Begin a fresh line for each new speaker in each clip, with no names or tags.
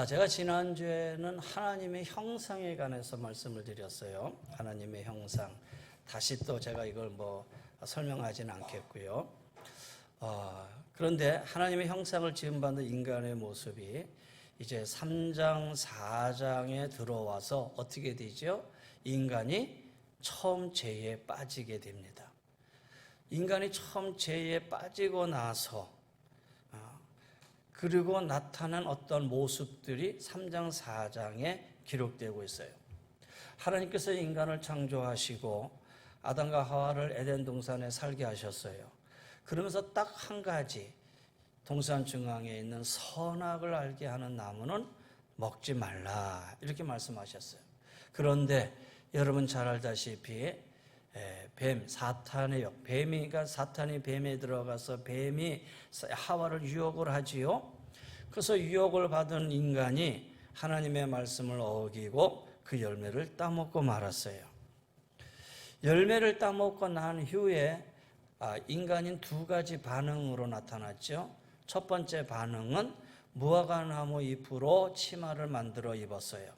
제가 지난주에는 하나님의 형상에 관해서 말씀을 드렸어요. 하나님의 형상. 다시 또 제가 이걸 설명하지는 않겠고요. 그런데 하나님의 형상을 지음받는 인간의 모습이 이제 3장, 4장에 들어와서 어떻게 되죠? 인간이 처음 죄에 빠지게 됩니다. 인간이 처음 죄에 빠지고 나서 그리고 나타난 어떤 모습들이 3장, 4장에 기록되고 있어요. 하나님께서 인간을 창조하시고 아담과 하와를 에덴 동산에 살게 하셨어요. 그러면서 딱 한 가지, 동산 중앙에 있는 선악을 알게 하는 나무는 먹지 말라 이렇게 말씀하셨어요. 그런데 여러분 잘 알다시피 사탄이 뱀에 들어가서 뱀이 하와를 유혹을 하지요. 그래서 유혹을 받은 인간이 하나님의 말씀을 어기고 그 열매를 따먹고 말았어요. 열매를 따먹고 난 후에 인간인 두 가지 반응으로 나타났죠. 첫 번째 반응은 무화과나무 잎으로 치마를 만들어 입었어요.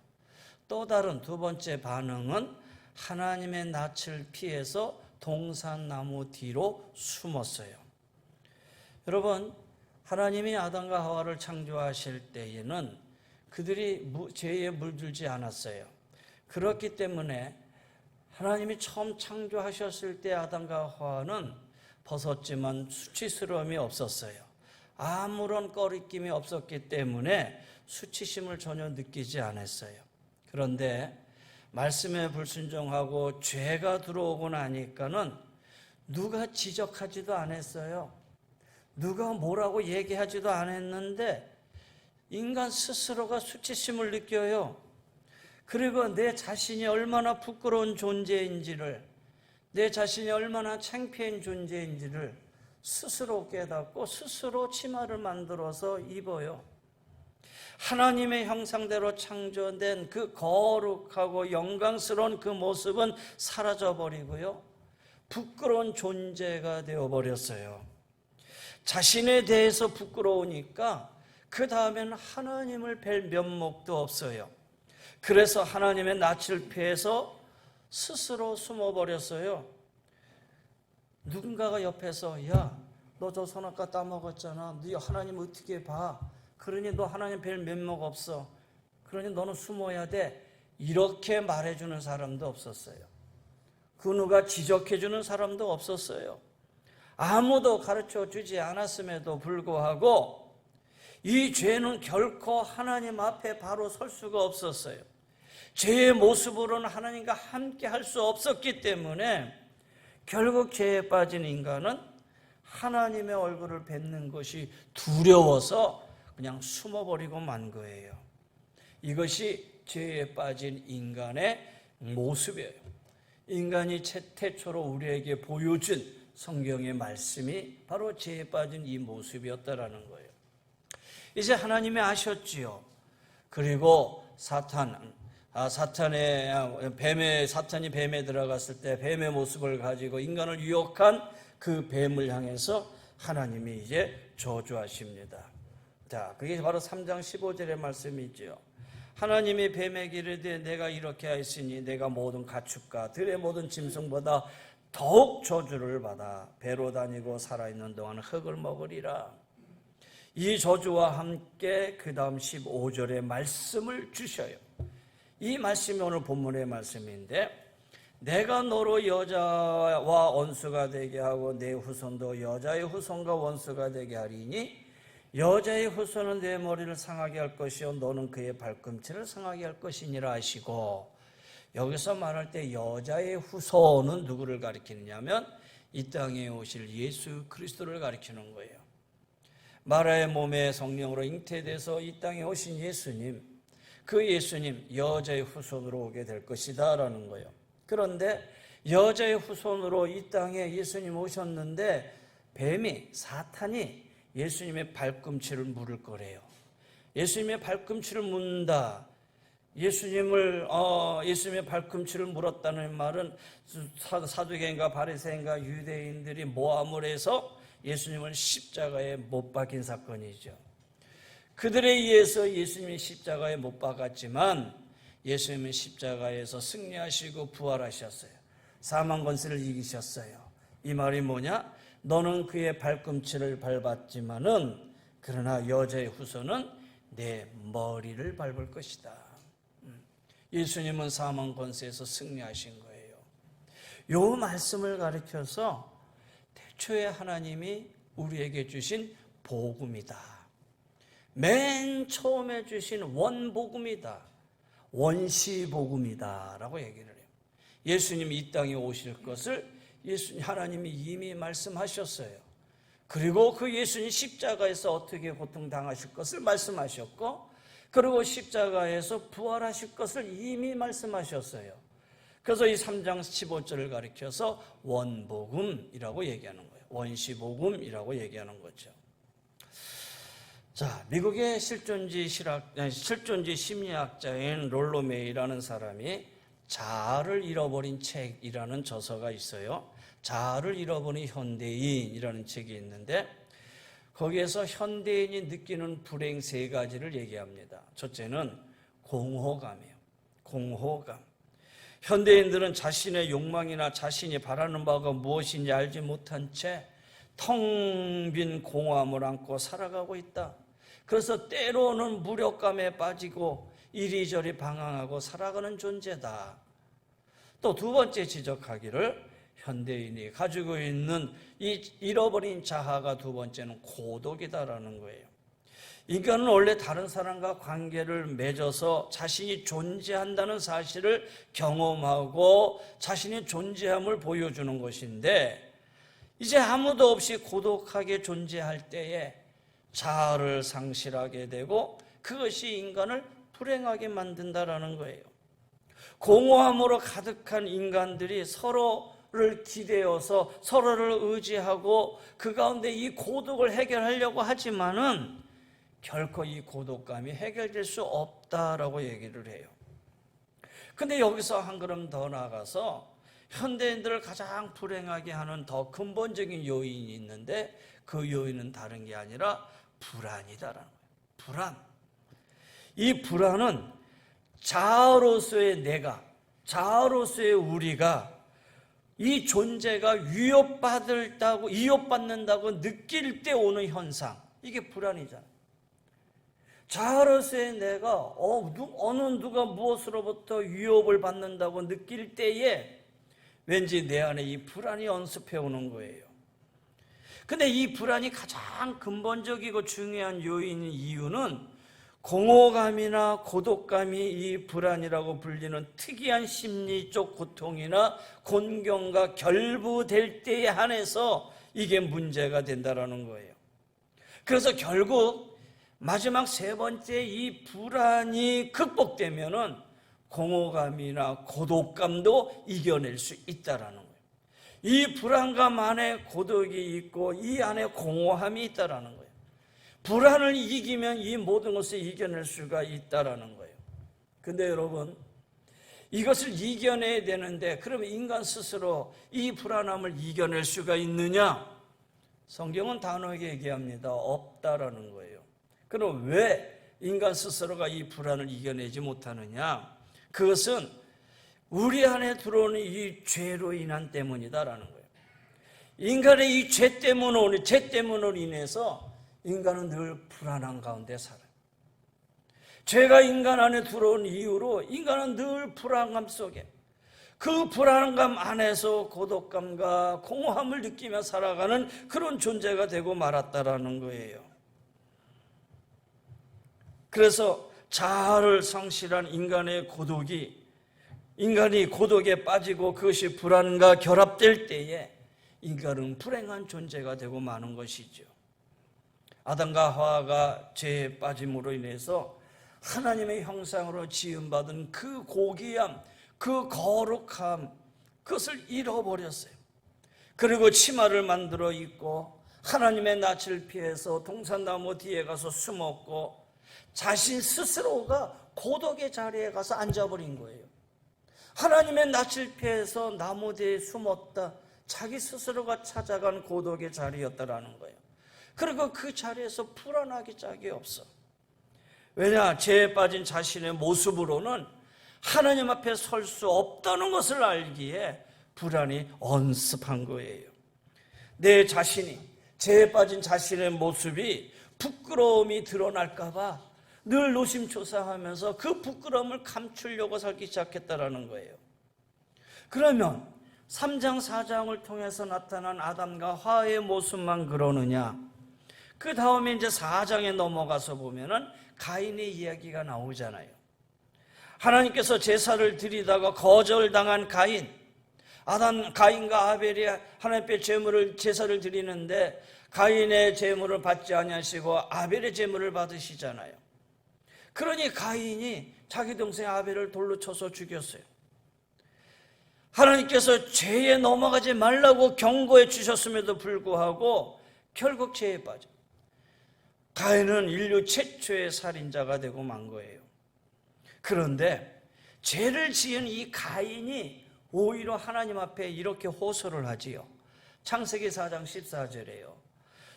또 다른 두 번째 반응은 하나님의 낯을 피해서 동산나무 뒤로 숨었어요. 여러분, 하나님이 아담과 하와를 창조하실 때에는 그들이 죄에 물들지 않았어요. 그렇기 때문에 하나님이 처음 창조하셨을 때 아담과 하와는 벗었지만 수치스러움이 없었어요. 아무런 꺼리낌이 없었기 때문에 수치심을 전혀 느끼지 않았어요. 그런데 말씀에 불순종하고 죄가 들어오고 나니까는 누가 지적하지도 않았어요. 누가 뭐라고 얘기하지도 않았는데 인간 스스로가 수치심을 느껴요. 그리고 내 자신이 얼마나 부끄러운 존재인지를, 내 자신이 얼마나 창피한 존재인지를 스스로 깨닫고 스스로 치마를 만들어서 입어요. 하나님의 형상대로 창조된 그 거룩하고 영광스러운 그 모습은 사라져버리고요. 부끄러운 존재가 되어버렸어요. 자신에 대해서 부끄러우니까 그 다음에는 하나님을 뵐 면목도 없어요. 그래서 하나님의 낯을 피해서 스스로 숨어버렸어요. 누군가가 옆에서 야, 너 저 선악과 따먹었잖아. 네 하나님 어떻게 봐? 그러니 너 하나님 뵐 면목 없어. 그러니 너는 숨어야 돼. 이렇게 말해주는 사람도 없었어요. 그 누가 지적해주는 사람도 없었어요. 아무도 가르쳐주지 않았음에도 불구하고 이 죄는 결코 하나님 앞에 바로 설 수가 없었어요. 죄의 모습으로는 하나님과 함께 할 수 없었기 때문에 결국 죄에 빠진 인간은 하나님의 얼굴을 뵙는 것이 두려워서 그냥 숨어버리고 만 거예요. 이것이 죄에 빠진 인간의 모습이에요. 인간이 태초로 우리에게 보여준 성경의 말씀이 바로 죄에 빠진 이 모습이었다라는 거예요. 이제 하나님이 아셨지요. 그리고 사탄이 뱀에 들어갔을 때 뱀의 모습을 가지고 인간을 유혹한 그 뱀을 향해서 하나님이 이제 저주하십니다. 자, 그게 바로 3장 15절의 말씀이죠. 하나님이 뱀에게 이르되 내가 이렇게 하였으니 내가 모든 가축과 들의 모든 짐승보다 더욱 저주를 받아 배로 다니고 살아있는 동안 흙을 먹으리라. 이 저주와 함께 그 다음 15절의 말씀을 주셔요. 이 말씀이 오늘 본문의 말씀인데 내가 너로 여자와 원수가 되게 하고 내 후손도 여자의 후손과 원수가 되게 하리니 여자의 후손은 내 머리를 상하게 할 것이요 너는 그의 발꿈치를 상하게 할 것이니라 하시고, 여기서 말할 때 여자의 후손은 누구를 가리키느냐면 이 땅에 오실 예수 그리스도를 가리키는 거예요. 마라의 몸에 성령으로 잉태돼서 이 땅에 오신 예수님, 그 예수님 여자의 후손으로 오게 될 것이다 라는 거예요. 그런데 여자의 후손으로 이 땅에 예수님 오셨는데 사탄이 예수님의 발꿈치를 물을 거래요. 예수님의 발꿈치를 문다. 예수님의 발꿈치를 물었다는 말은 사두개인가 바리새인가 유대인들이 모함을 해서 예수님을 십자가에 못 박힌 사건이죠. 그들에 의해서 예수님이 십자가에 못 박았지만 예수님은 십자가에서 승리하시고 부활하셨어요. 사망 권세를 이기셨어요. 이 말이 뭐냐? 너는 그의 발꿈치를 밟았지만은 그러나 여자의 후손은 내 머리를 밟을 것이다. 예수님은 사망 권세에서 승리하신 거예요. 요 말씀을 가리켜서 태초에 하나님이 우리에게 주신 복음이다. 맨 처음에 주신 원복음이다. 원시복음이다 라고 얘기를 해요. 예수님이 이 땅에 오실 것을 하나님이 이미 말씀하셨어요. 그리고 그 예수님 십자가에서 어떻게 고통당하실 것을 말씀하셨고, 그리고 십자가에서 부활하실 것을 이미 말씀하셨어요. 그래서 이 3장 15절을 가리켜서 원복음이라고 얘기하는 거예요. 원시복음이라고 얘기하는 거죠. 자, 미국의 실존지 심리학자인 롤로 메이라는 사람이 자아를 잃어버린 책이라는 저서가 있어요. 자아를 잃어버린 현대인이라는 책이 있는데 거기에서 현대인이 느끼는 불행 3가지를 얘기합니다. 첫째는 공허감이에요. 공허감. 현대인들은 자신의 욕망이나 자신이 바라는 바가 무엇인지 알지 못한 채 텅 빈 공허함을 안고 살아가고 있다. 그래서 때로는 무력감에 빠지고 이리저리 방황하고 살아가는 존재다. 또 2번째 지적하기를 현대인이 가지고 있는 이 잃어버린 자아가 2번째는 고독이다라는 거예요. 인간은 원래 다른 사람과 관계를 맺어서 자신이 존재한다는 사실을 경험하고 자신의 존재함을 보여주는 것인데, 이제 아무도 없이 고독하게 존재할 때에 자아를 상실하게 되고 그것이 인간을 불행하게 만든다라는 거예요. 공허함으로 가득한 인간들이 서로를 기대어서 서로를 의지하고 그 가운데 이 고독을 해결하려고 하지만은 결코 이 고독감이 해결될 수 없다라고 얘기를 해요. 근데 여기서 한 걸음 더 나아가서 현대인들을 가장 불행하게 하는 더 근본적인 요인이 있는데 그 요인은 다른 게 아니라 불안이다라는 거예요. 불안. 이 불안은 자아로서의 내가, 자아로서의 우리가 이 존재가 위협받는다고 느낄 때 오는 현상, 이게 불안이잖아요. 자아로서의 내가 어느 누가 무엇으로부터 위협을 받는다고 느낄 때에 왠지 내 안에 이 불안이 언습해 오는 거예요. 근데 이 불안이 가장 근본적이고 중요한 요인인 이유는 공허감이나 고독감이 이 불안이라고 불리는 특이한 심리적 고통이나 곤경과 결부될 때에 한해서 이게 문제가 된다는 거예요. 그래서 결국 마지막 3번째 이 불안이 극복되면은 공허감이나 고독감도 이겨낼 수 있다라는 거예요. 이 불안감 안에 고독이 있고 이 안에 공허함이 있다라는 거예요. 불안을 이기면 이 모든 것을 이겨낼 수가 있다라는 거예요. 근데 여러분, 이것을 이겨내야 되는데 그러면 인간 스스로 이 불안함을 이겨낼 수가 있느냐? 성경은 단호하게 얘기합니다. 없다라는 거예요. 그럼 왜 인간 스스로가 이 불안을 이겨내지 못하느냐? 그것은 우리 안에 들어오는 이 죄로 인한 때문이다라는 거예요. 인간의 이 죄 때문으로 인해서 인간은 늘 불안한 가운데 살아요. 죄가 인간 안에 들어온 이후로 인간은 늘 불안감 속에, 그 불안감 안에서 고독감과 공허함을 느끼며 살아가는 그런 존재가 되고 말았다라는 거예요. 그래서 자아를 상실한 인간이 고독에 빠지고 그것이 불안과 결합될 때에 인간은 불행한 존재가 되고 마는 것이죠. 아담과 하와가 죄에 빠짐으로 인해서 하나님의 형상으로 지음받은 그 고귀함, 그 거룩함, 그것을 잃어버렸어요. 그리고 치마를 만들어 입고 하나님의 낯을 피해서 동산나무 뒤에 가서 숨었고 자신 스스로가 고독의 자리에 가서 앉아버린 거예요. 하나님의 낯을 피해서 나무 뒤에 숨었다. 자기 스스로가 찾아간 고독의 자리였다라는 거예요. 그리고 그 자리에서 불안하기 짝이 없어. 왜냐? 죄에 빠진 자신의 모습으로는 하나님 앞에 설 수 없다는 것을 알기에 불안이 엄습한 거예요. 내 자신이, 죄에 빠진 자신의 모습이 부끄러움이 드러날까 봐 늘 노심초사하면서 그 부끄러움을 감추려고 살기 시작했다라는 거예요. 그러면 3장 4장을 통해서 나타난 아담과 하와의 모습만 그러느냐? 그 다음에 이제 4장에 넘어가서 보면은 가인의 이야기가 나오잖아요. 하나님께서 제사를 드리다가 거절당한 가인과 아벨이 하나님께 제사를 드리는데 가인의 제물을 받지 아니하시고 아벨의 제물을 받으시잖아요. 그러니 가인이 자기 동생 아벨을 돌로 쳐서 죽였어요. 하나님께서 죄에 넘어가지 말라고 경고해 주셨음에도 불구하고 결국 죄에 빠져 가인은 인류 최초의 살인자가 되고 만 거예요. 그런데 죄를 지은 이 가인이 오히려 하나님 앞에 이렇게 호소를 하지요. 창세기 4장 14절에요.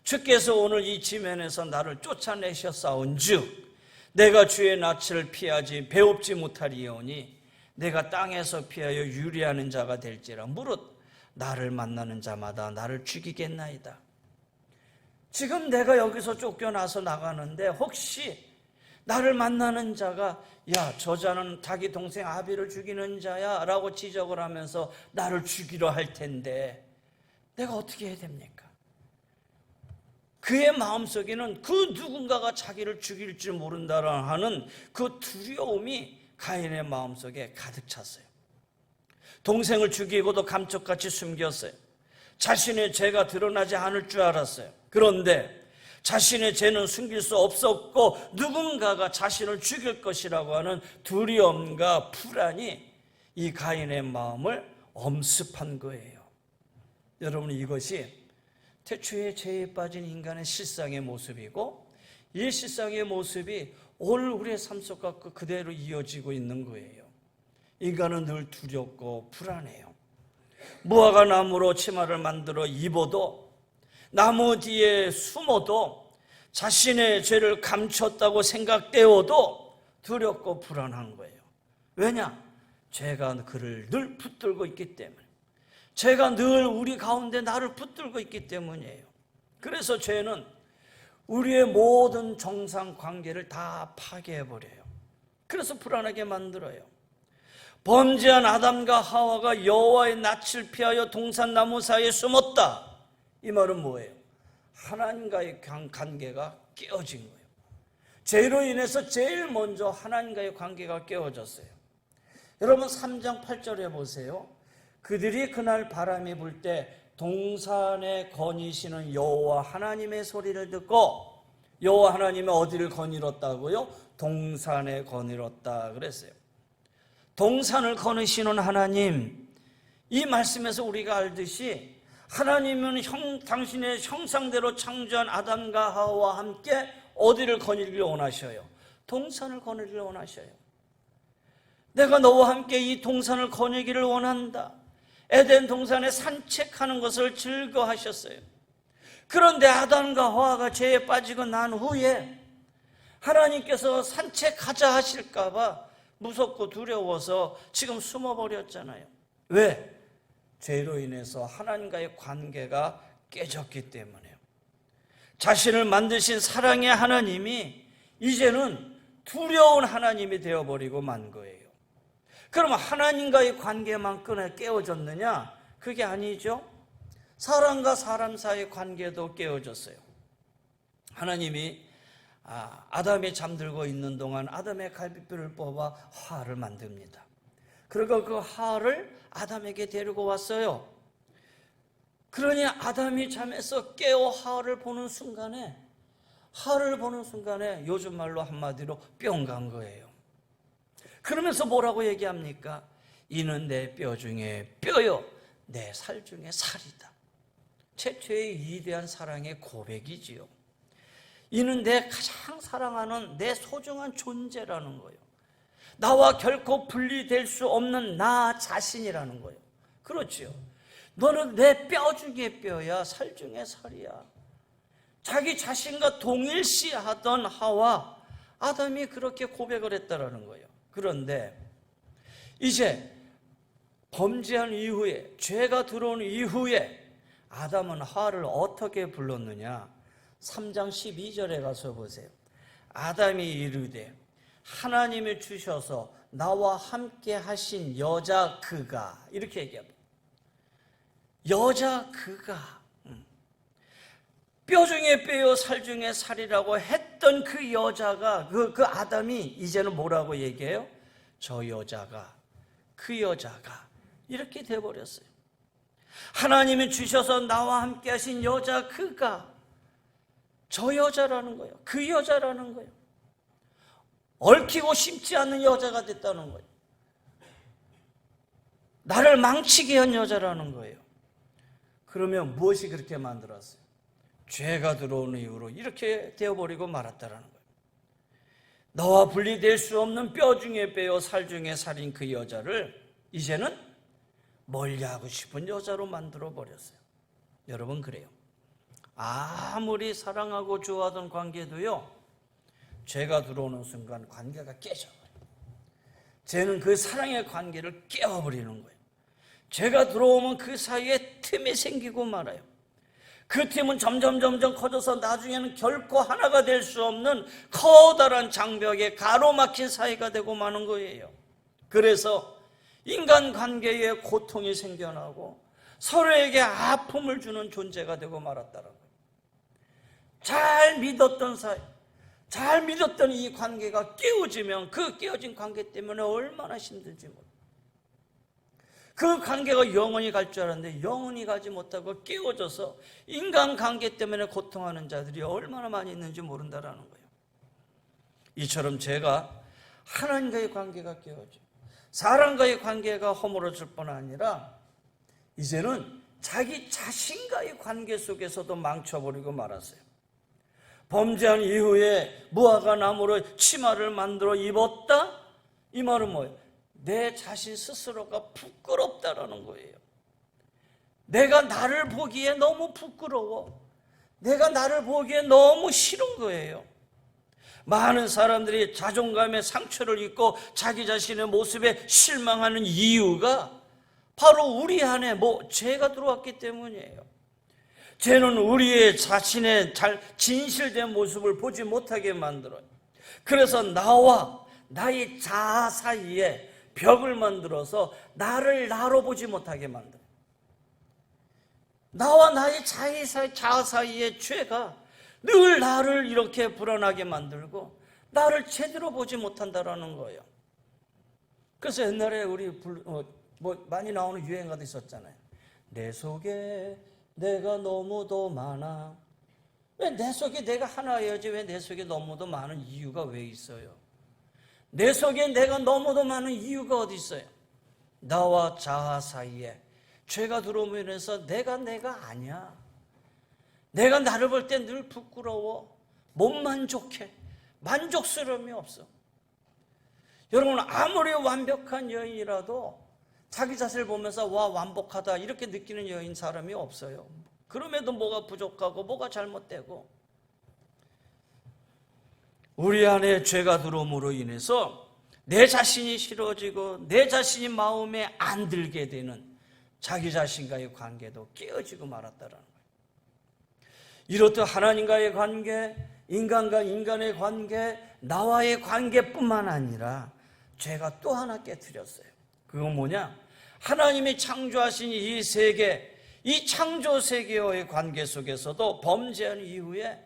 주께서 오늘 이 지면에서 나를 쫓아내셨사온즉 내가 주의 낯을 피하지 배웁지 못하리오니 내가 땅에서 피하여 유리하는 자가 될지라 무릇 나를 만나는 자마다 나를 죽이겠나이다. 지금 내가 여기서 쫓겨나서 나가는데 혹시 나를 만나는 자가 야, 저 자는 자기 동생 아벨을 죽이는 자야 라고 지적을 하면서 나를 죽이려 할 텐데 내가 어떻게 해야 됩니까? 그의 마음속에는 그 누군가가 자기를 죽일 줄 모른다라 하는 그 두려움이 가인의 마음속에 가득 찼어요. 동생을 죽이고도 감쪽같이 숨겼어요. 자신의 죄가 드러나지 않을 줄 알았어요. 그런데 자신의 죄는 숨길 수 없었고 누군가가 자신을 죽일 것이라고 하는 두려움과 불안이 이 가인의 마음을 엄습한 거예요. 여러분, 이것이 태초에 죄에 빠진 인간의 실상의 모습이고 이 실상의 모습이 오늘 우리의 삶 속과 그대로 이어지고 있는 거예요. 인간은 늘 두렵고 불안해요. 무화과 나무로 치마를 만들어 입어도 나무 뒤에 숨어도 자신의 죄를 감췄다고 생각되어도 두렵고 불안한 거예요. 왜냐? 죄가 그를 늘 붙들고 있기 때문에. 죄가 늘 우리 가운데 나를 붙들고 있기 때문이에요. 그래서 죄는 우리의 모든 정상 관계를 다 파괴해버려요. 그래서 불안하게 만들어요. 범죄한 아담과 하와가 여호와의 낯을 피하여 동산나무 사이에 숨었다. 이 말은 뭐예요? 하나님과의 관계가 깨어진 거예요. 죄로 인해서 제일 먼저 하나님과의 관계가 깨어졌어요. 여러분 3장 8절에 보세요. 그들이 그날 바람이 불 때 동산에 거니시는 여호와 하나님의 소리를 듣고 여호와 하나님이 어디를 거닐었다고요? 동산에 거닐었다 그랬어요. 동산을 거니시는 하나님, 이 말씀에서 우리가 알듯이 하나님은 당신의 형상대로 창조한 아담과 하와와 함께 어디를 거닐기를 원하셔요? 동산을 거닐기를 원하셔요. 내가 너와 함께 이 동산을 거닐기를 원한다. 에덴 동산에 산책하는 것을 즐거워하셨어요. 그런데 아담과 하와가 죄에 빠지고 난 후에 하나님께서 산책하자 하실까 봐 무섭고 두려워서 지금 숨어버렸잖아요. 왜? 죄로 인해서 하나님과의 관계가 깨졌기 때문에요. 자신을 만드신 사랑의 하나님이 이제는 두려운 하나님이 되어버리고 만 거예요. 그럼 하나님과의 관계만 깨어졌느냐? 그게 아니죠. 사람과 사람 사이의 관계도 깨어졌어요. 하나님이 아담이 잠들고 있는 동안 아담의 갈비뼈를 뽑아 하와를 만듭니다. 그리고 그 하와를 아담에게 데리고 왔어요. 그러니 아담이 잠에서 깨어 하와를 보는 순간에 요즘 말로 한마디로 뿅 간 거예요. 그러면서 뭐라고 얘기합니까? 이는 내 뼈 중에 뼈요, 내 살 중에 살이다. 최초의 위대한 사랑의 고백이지요. 이는 내 가장 사랑하는 내 소중한 존재라는 거예요. 나와 결코 분리될 수 없는 나 자신이라는 거예요. 그렇지요. 너는 내 뼈 중에 뼈야, 살 중에 살이야. 자기 자신과 동일시하던 하와, 아담이 그렇게 고백을 했다라는 거예요. 그런데 이제 범죄한 이후에, 죄가 들어온 이후에 아담은 하와를 어떻게 불렀느냐? 3장 12절에 가서 보세요. 아담이 이르되 하나님이 주셔서 나와 함께 하신 여자 그가, 이렇게 얘기합니다. 여자 그가, 뼈 중에 뼈요 살 중에 살이라고 했던 그 여자가, 그 아담이 이제는 뭐라고 얘기해요? 저 여자가, 그 여자가 이렇게 돼버렸어요. 하나님이 주셔서 나와 함께 하신 여자 그가 저 여자라는 거예요. 그 여자라는 거예요. 얽히고 싶지 않는 여자가 됐다는 거예요. 나를 망치게 한 여자라는 거예요. 그러면 무엇이 그렇게 만들었어요? 죄가 들어오는 이후로 이렇게 되어버리고 말았다라는 거예요. 너와 분리될 수 없는 뼈 중에 뼈요 살 중에 살인 그 여자를 이제는 멀리하고 싶은 여자로 만들어버렸어요. 여러분, 그래요. 아무리 사랑하고 좋아하던 관계도요, 죄가 들어오는 순간 관계가 깨져버려요. 죄는 그 사랑의 관계를 깨워버리는 거예요. 죄가 들어오면 그 사이에 틈이 생기고 말아요. 그 틈은 점점 커져서 나중에는 결코 하나가 될 수 없는 커다란 장벽에 가로막힌 사이가 되고 마는 거예요. 그래서 인간관계에 고통이 생겨나고 서로에게 아픔을 주는 존재가 되고 말았다는 거예요. 잘 믿었던 사이, 잘 믿었던 이 관계가 깨어지면 그 깨어진 관계 때문에 얼마나 힘든지 몰라요. 그 관계가 영원히 갈 줄 알았는데 영원히 가지 못하고 깨어져서 인간관계 때문에 고통하는 자들이 얼마나 많이 있는지 모른다라는 거예요. 이처럼 죄가 하나님과의 관계가 깨어져, 사람과의 관계가 허물어질 뿐 아니라 이제는 자기 자신과의 관계 속에서도 망쳐버리고 말았어요. 범죄한 이후에 무화과 나무로 치마를 만들어 입었다? 이 말은 뭐예요? 내 자신 스스로가 부끄럽다라는 거예요. 내가 나를 보기에 너무 부끄러워. 내가 나를 보기에 너무 싫은 거예요. 많은 사람들이 자존감의 상처를 입고 자기 자신의 모습에 실망하는 이유가 바로 우리 안에 죄가 들어왔기 때문이에요. 죄는 우리의 자신의 진실된 모습을 보지 못하게 만들어요. 그래서 나와 나의 자아 사이에 벽을 만들어서 나를 나로 보지 못하게 만들어요. 나와 나의 자아 사이에 죄가 늘 나를 이렇게 불안하게 만들고 나를 제대로 보지 못한다라는 거예요. 그래서 옛날에 우리 많이 나오는 유행가도 있었잖아요. 내 속에 내가 너무도 많아. 왜 내 속에 내가 하나여야지 왜 내 속에 너무도 많은 이유가 왜 있어요? 내 속에 내가 너무도 많은 이유가 어디 있어요? 나와 자아 사이에 죄가 들어오면 해서 내가 아니야. 내가 나를 볼 때 늘 부끄러워. 못 만족해. 만족스러움이 없어. 여러분, 아무리 완벽한 여인이라도 자기 자신을 보면서 와, 완벽하다 이렇게 느끼는 여인 사람이 없어요. 그럼에도 뭐가 부족하고 뭐가 잘못되고, 우리 안에 죄가 들어옴으로 인해서 내 자신이 싫어지고 내 자신이 마음에 안 들게 되는 자기 자신과의 관계도 깨어지고 말았다라는 거예요. 이렇듯 하나님과의 관계, 인간과 인간의 관계, 나와의 관계뿐만 아니라 죄가 또 하나 깨트렸어요. 그건 뭐냐? 하나님이 창조하신 이 세계, 이 창조 세계와의 관계 속에서도 범죄한 이후에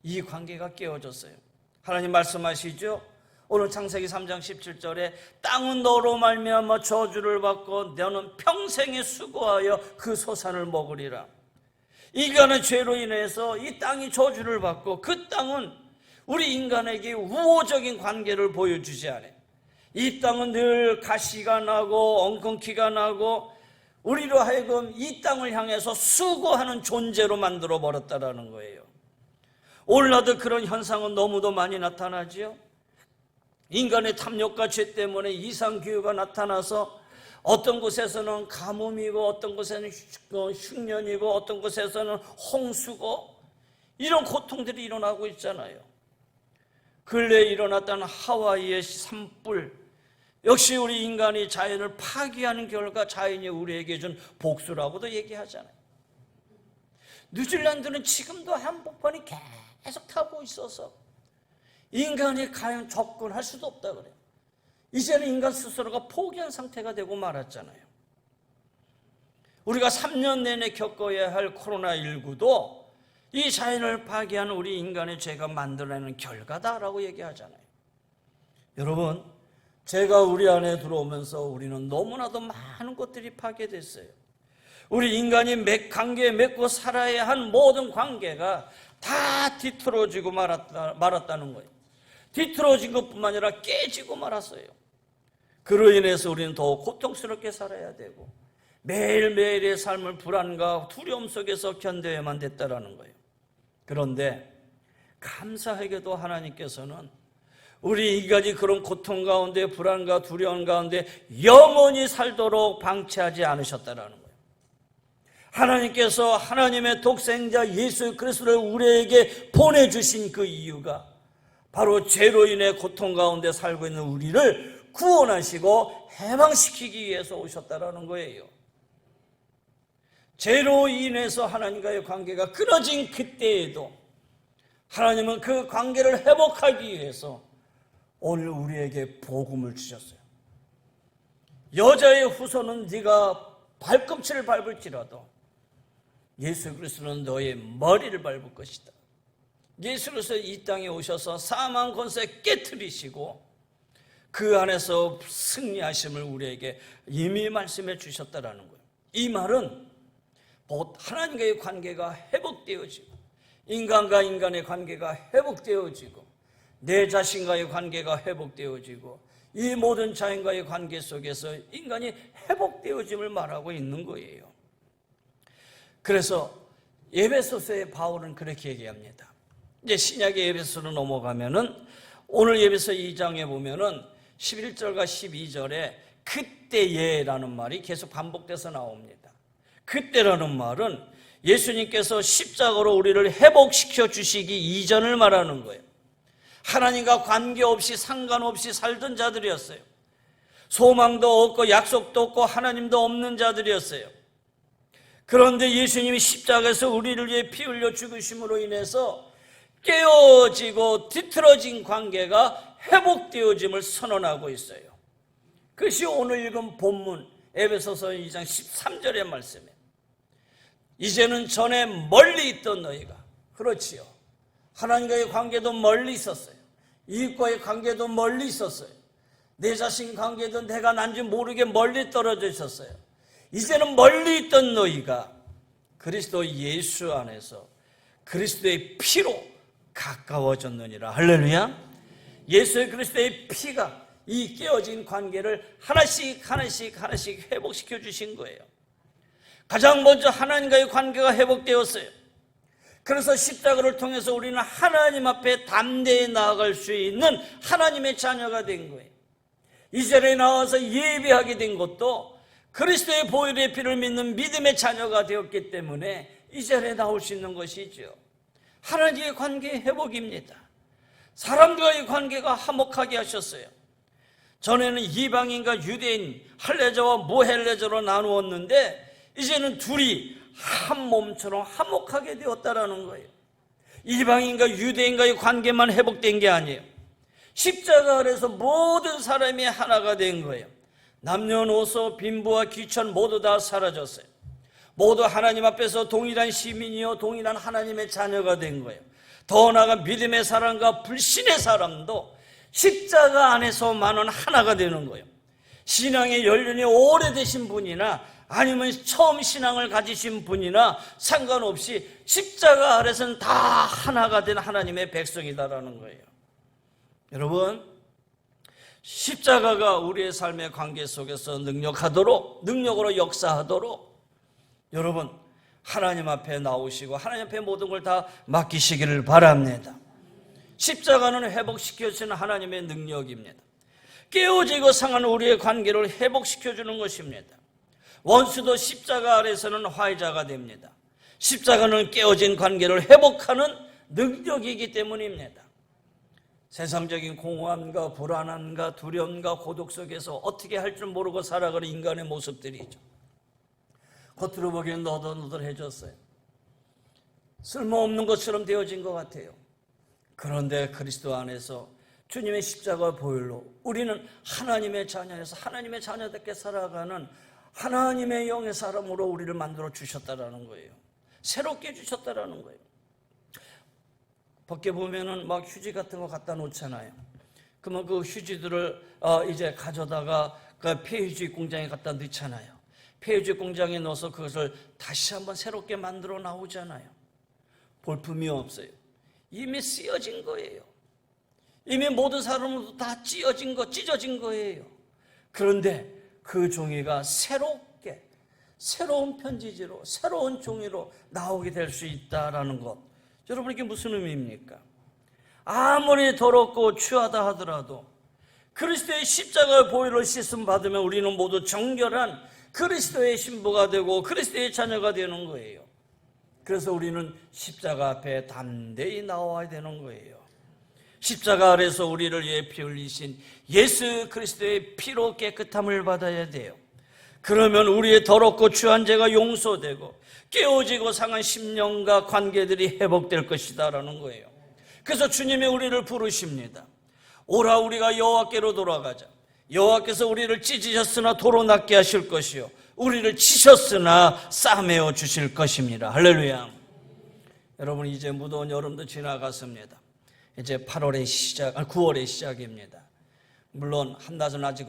이 관계가 깨어졌어요. 하나님 말씀하시죠. 오늘 창세기 3장 17절에 땅은 너로 말미암아 저주를 받고 너는 평생에 수고하여 그 소산을 먹으리라. 인간의 죄로 인해서 이 땅이 저주를 받고 그 땅은 우리 인간에게 우호적인 관계를 보여주지 않아요. 이 땅은 늘 가시가 나고 엉겅퀴가 나고 우리로 하여금 이 땅을 향해서 수고하는 존재로 만들어 버렸다라는 거예요. 오늘날도 그런 현상은 너무도 많이 나타나지요. 인간의 탐욕과 죄 때문에 이상기후가 나타나서 어떤 곳에서는 가뭄이고 어떤 곳에는 흉년이고 어떤 곳에서는 홍수고 이런 고통들이 일어나고 있잖아요. 근래에 일어났던 하와이의 산불, 역시 우리 인간이 자연을 파괴하는 결과 자연이 우리에게 준 복수라고도 얘기하잖아요. 뉴질랜드는 지금도 한복판이 계속 타고 있어서 인간이 과연 접근할 수도 없다 그래요. 이제는 인간 스스로가 포기한 상태가 되고 말았잖아요. 우리가 3년 내내 겪어야 할 코로나19도 이 자연을 파괴한 우리 인간의 죄가 만들어내는 결과다라고 얘기하잖아요. 여러분, 죄가 우리 안에 들어오면서 우리는 너무나도 많은 것들이 파괴됐어요. 우리 인간이 관계에 맺고 살아야 한 모든 관계가 다 뒤틀어지고 말았다는 거예요. 뒤틀어진 것뿐만 아니라 깨지고 말았어요. 그로 인해서 우리는 더 고통스럽게 살아야 되고 매일매일의 삶을 불안과 두려움 속에서 견뎌야만 됐다라는 거예요. 그런데 감사하게도 하나님께서는 우리 인간이 그런 고통 가운데 불안과 두려움 가운데 영원히 살도록 방치하지 않으셨다라는 거예요. 하나님께서 하나님의 독생자 예수 그리스도를 우리에게 보내주신 그 이유가 바로 죄로 인해 고통 가운데 살고 있는 우리를 구원하시고 해방시키기 위해서 오셨다라는 거예요. 죄로 인해서 하나님과의 관계가 끊어진 그때에도 하나님은 그 관계를 회복하기 위해서 오늘 우리에게 복음을 주셨어요. 여자의 후손은 네가 발꿈치를 밟을지라도 예수 그리스도는 너의 머리를 밟을 것이다. 예수 그리스도 이 땅에 오셔서 사망 권세 깨트리시고 그 안에서 승리하심을 우리에게 이미 말씀해 주셨다라는 거예요. 이 말은 곧 하나님과의 관계가 회복되어지고 인간과 인간의 관계가 회복되어지고 내 자신과의 관계가 회복되어지고 이 모든 자연과의 관계 속에서 인간이 회복되어짐을 말하고 있는 거예요. 그래서 에베소서의 바울은 그렇게 얘기합니다. 이제 신약의 에베소로 넘어가면은 오늘 에베소 2장에 보면은 11절과 12절에 그때에라는 말이 계속 반복돼서 나옵니다. 그때라는 말은 예수님께서 십자가로 우리를 회복시켜 주시기 이전을 말하는 거예요. 하나님과 관계없이 상관없이 살던 자들이었어요. 소망도 없고 약속도 없고 하나님도 없는 자들이었어요. 그런데 예수님이 십자가에서 우리를 위해 피 흘려 죽으심으로 인해서 깨어지고 뒤틀어진 관계가 회복되어짐을 선언하고 있어요. 그것이 오늘 읽은 본문 에베소서 2장 13절의 말씀이에요. 이제는 전에 멀리 있던 너희가, 그렇지요, 하나님과의 관계도 멀리 있었어요. 이웃과의 관계도 멀리 있었어요. 내 자신 관계도 내가 난지 모르게 멀리 떨어져 있었어요. 이제는 멀리 있던 너희가 그리스도 예수 안에서 그리스도의 피로 가까워졌느니라. 할렐루야. 예수 그리스도의 피가 이 깨어진 관계를 하나씩 회복시켜 주신 거예요. 가장 먼저 하나님과의 관계가 회복되었어요. 그래서 십자가를 통해서 우리는 하나님 앞에 담대히 나아갈 수 있는 하나님의 자녀가 된 거예요. 이 자리에 나와서 예배하게 된 것도 그리스도의 보혈의 피를 믿는 믿음의 자녀가 되었기 때문에 이 자리에 나올 수 있는 것이죠. 하나님의 관계의 회복입니다. 사람들과의 관계가 화목하게 하셨어요. 전에는 이방인과 유대인, 할례자와 무할례자로 나누었는데 이제는 둘이 한 몸처럼 화목하게 되었다라는 거예요. 이방인과 유대인과의 관계만 회복된 게 아니에요. 십자가 아래서 모든 사람이 하나가 된 거예요. 남녀노소, 빈부와 귀천 모두 다 사라졌어요. 모두 하나님 앞에서 동일한 시민이요 동일한 하나님의 자녀가 된 거예요. 더 나아가 믿음의 사람과 불신의 사람도 십자가 안에서만은 하나가 되는 거예요. 신앙의 연륜이 오래되신 분이나 아니면 처음 신앙을 가지신 분이나 상관없이 십자가 아래서는 다 하나가 된 하나님의 백성이다라는 거예요. 여러분, 십자가가 우리의 삶의 관계 속에서 능력으로 역사하도록 여러분 하나님 앞에 나오시고 하나님 앞에 모든 걸 다 맡기시기를 바랍니다. 십자가는 회복시켜주는 하나님의 능력입니다. 깨어지고 상한 우리의 관계를 회복시켜주는 것입니다. 원수도 십자가 아래서는 화해자가 됩니다. 십자가는 깨어진 관계를 회복하는 능력이기 때문입니다. 세상적인 공허함과 불안함과 두려움과 고독 속에서 어떻게 할 줄 모르고 살아가는 인간의 모습들이죠. 겉으로 보기엔 너덜너덜해졌어요. 쓸모없는 것처럼 되어진 것 같아요. 그런데 그리스도 안에서 주님의 십자가 보혈로 우리는 하나님의 자녀에서 하나님의 자녀답게 살아가는 하나님의 영의 사람으로 우리를 만들어 주셨다라는 거예요. 새롭게 주셨다라는 거예요. 밖에 보면은 막 휴지 같은 거 갖다 놓잖아요. 그러면 그 휴지들을 이제 가져다가 그 폐휴지 공장에 갖다 넣잖아요. 폐휴지 공장에 넣어서 그것을 다시 한번 새롭게 만들어 나오잖아요. 볼품이 없어요. 이미 쓰여진 거예요. 이미 모든 사람으로도 다 찢어진 거예요. 그런데 그 종이가 새롭게 새로운 편지지로 새로운 종이로 나오게 될 수 있다라는 것, 여러분 이게 무슨 의미입니까? 아무리 더럽고 추하다 하더라도 그리스도의 십자가의 보혈로 씻음 받으면 우리는 모두 정결한 그리스도의 신부가 되고 그리스도의 자녀가 되는 거예요. 그래서 우리는 십자가 앞에 담대히 나와야 되는 거예요. 십자가 아래서 우리를 위해 피 흘리신 예수 그리스도의 피로 깨끗함을 받아야 돼요. 그러면 우리의 더럽고 추한 죄가 용서되고 깨어지고 상한 심령과 관계들이 회복될 것이다 라는 거예요. 그래서 주님이 우리를 부르십니다. 오라 우리가 여호와께로 돌아가자. 여호와께서 우리를 찢으셨으나 도로 낫게 하실 것이요 우리를 치셨으나 싸매어 주실 것입니다. 할렐루야. 여러분 이제 무더운 여름도 지나갔습니다. 이제 9월의 시작입니다. 물론 한낮은 아직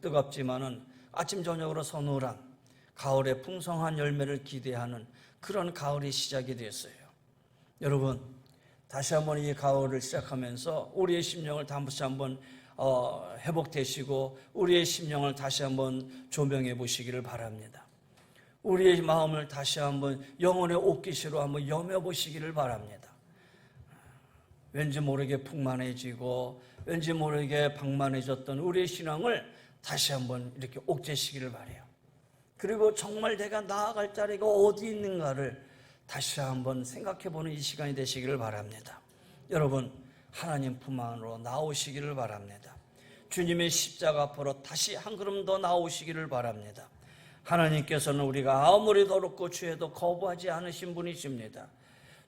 뜨겁지만은 아침 저녁으로 서늘한 가을의 풍성한 열매를 기대하는 그런 가을이 시작이 됐어요. 여러분 다시 한번 이 가을을 시작하면서 우리의 심령을 다시 한번 회복되시고 우리의 심령을 다시 한번 조명해 보시기를 바랍니다. 우리의 마음을 다시 한번 영혼의 옷깃으로 한번 여며 보시기를 바랍니다. 왠지 모르게 풍만해지고 왠지 모르게 방만해졌던 우리의 신앙을 다시 한번 이렇게 옥죄시기를 바라요. 그리고 정말 내가 나아갈 자리가 어디 있는가를 다시 한번 생각해보는 이 시간이 되시기를 바랍니다. 여러분 하나님 품 안으로 나오시기를 바랍니다. 주님의 십자가 앞으로 다시 한 걸음 더 나오시기를 바랍니다. 하나님께서는 우리가 아무리 더럽고 추해도 거부하지 않으신 분이십니다.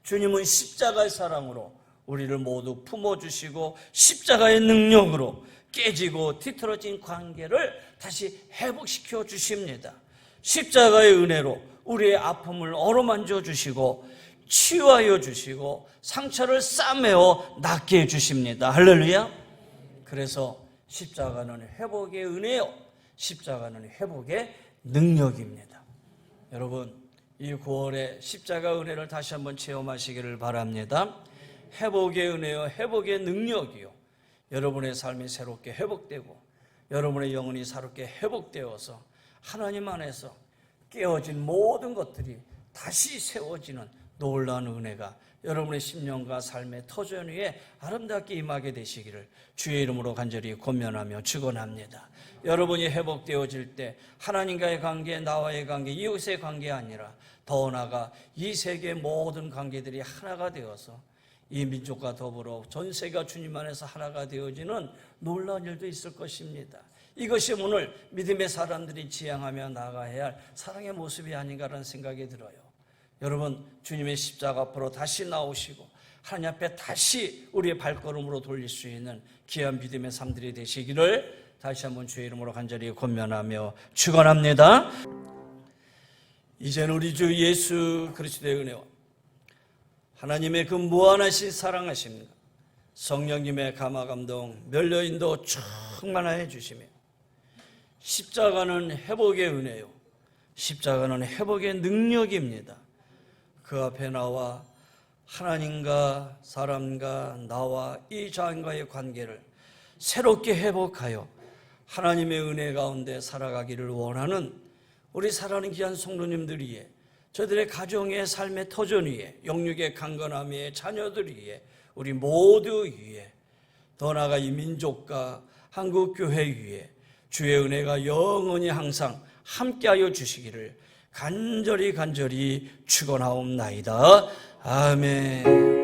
주님은 십자가의 사랑으로 우리를 모두 품어주시고 십자가의 능력으로 깨지고 뒤틀어진 관계를 다시 회복시켜 주십니다. 십자가의 은혜로 우리의 아픔을 어루만져 주시고 치유하여 주시고 상처를 싸매어 낫게 해주십니다. 할렐루야. 그래서 십자가는 회복의 은혜요 십자가는 회복의 능력입니다. 여러분 이 9월에 십자가 은혜를 다시 한번 체험하시기를 바랍니다. 회복의 은혜요 회복의 능력이요 여러분의 삶이 새롭게 회복되고 여러분의 영혼이 새롭게 회복되어서 하나님 안에서 깨어진 모든 것들이 다시 세워지는 놀라운 은혜가 여러분의 심령과 삶의 터전 위에 아름답게 임하게 되시기를 주의 이름으로 간절히 권면하며 축원합니다. 여러분이 회복되어질 때 하나님과의 관계, 나와의 관계, 이웃의 관계 아니라 더 나아가 이 세계의 모든 관계들이 하나가 되어서 이 민족과 더불어 전 세계가 주님 안에서 하나가 되어지는 놀라운 일도 있을 것입니다. 이것이 오늘 믿음의 사람들이 지향하며 나아가야 할 사랑의 모습이 아닌가라는 생각이 들어요. 여러분 주님의 십자가 앞으로 다시 나오시고 하나님 앞에 다시 우리의 발걸음으로 돌릴 수 있는 귀한 믿음의 삶들이 되시기를 다시 한번 주의 이름으로 간절히 권면하며 축원합니다. 이제는 우리 주 예수 그리스도의 은혜와 하나님의 그 무한하신 사랑하심과 성령님의 감화감동 멸려인도 충만하여 주시며 십자가는 회복의 은혜요 십자가는 회복의 능력입니다. 그 앞에 나와 하나님과 사람과 나와 이 자연과의 관계를 새롭게 회복하여 하나님의 은혜 가운데 살아가기를 원하는 우리 사랑하는 귀한 성도님들 위해 저들의 가정의 삶의 터전 위에 영육의 강건함 위에 자녀들 위에 우리 모두 위에 더 나아가 이 민족과 한국교회 위에 주의 은혜가 영원히 항상 함께하여 주시기를 간절히 축원하옵나이다. 아멘.